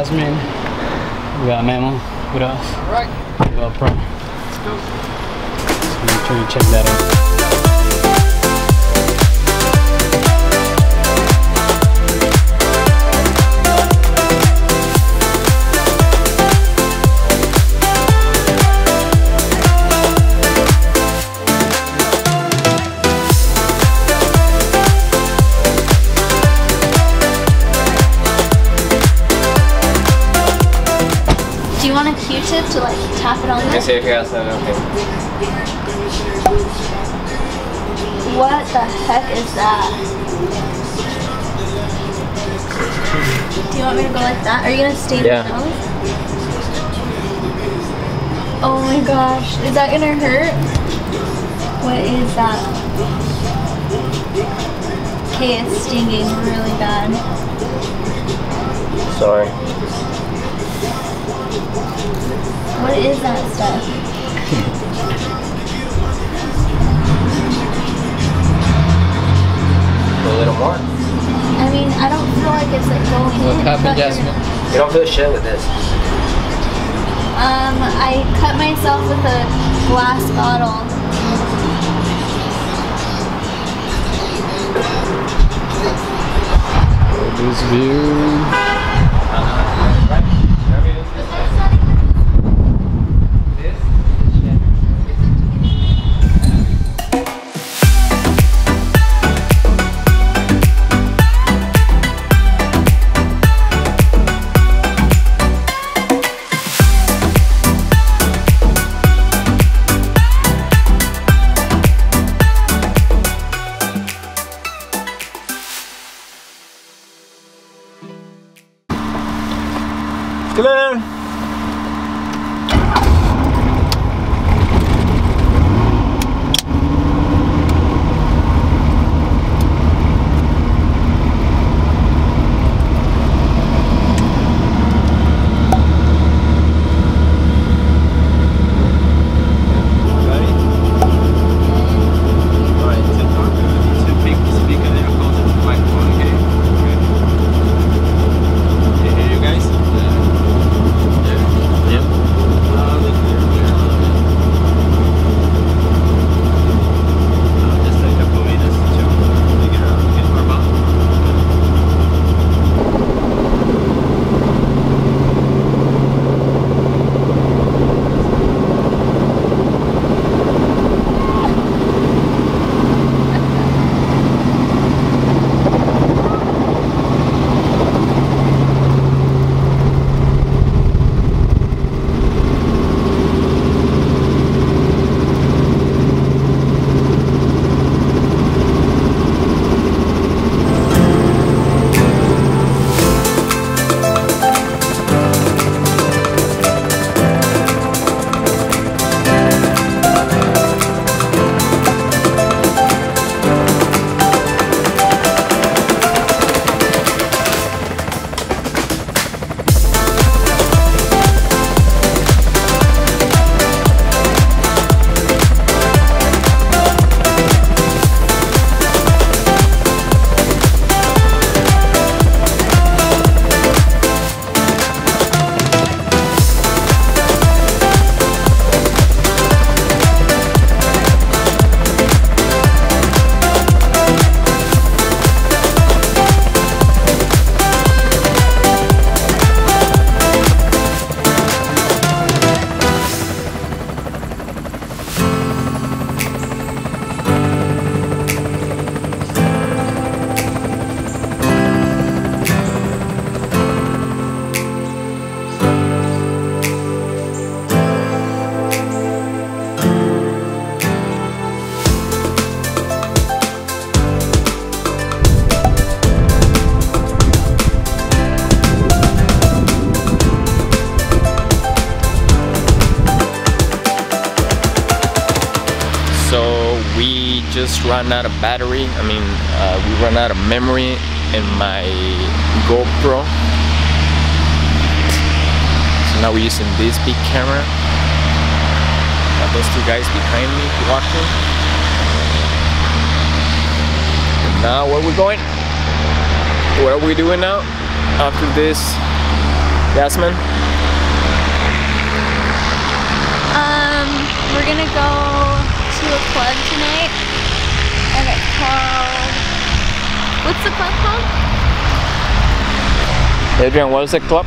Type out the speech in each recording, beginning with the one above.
Jasmine. We got Memo with us. Alright. GoPro. Let's go. So make sure you check that out. Do you want a Q-tip to like tap it on there? Yes, yes, okay. What the heck is that? Do you want me to go like that? Are you gonna stain your nose? Oh my gosh, is that gonna hurt? What is that? Okay, it's stinging really bad. Sorry. What is that stuff? A little more. I mean, I don't feel like it's like going in. What happened, Jasmine? You don't feel shit with this. I cut myself with a glass bottle. This view. Clear. just ran out of battery. I mean, we ran out of memory in my GoPro. So now we're using this big camera. Got those two guys behind me watching. And now where are we going? What are we doing now? After this Yasmin? We're gonna go to a club tonight, and it's called, what's the club called? Adrian, what is the club?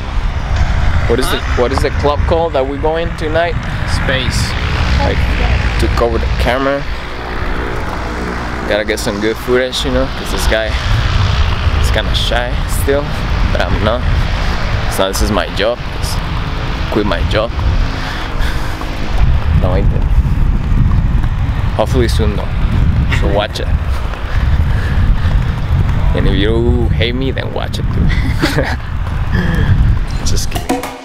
What is the club called that we're going tonight? Space. Like, took over the camera. Gotta get some good footage, you know, because this guy is kind of shy still, but I'm not. So this is my job. Just quit my job. No, I didn't. Hopefully soon though. So watch it. And if you hate me, then watch it too. Just kidding.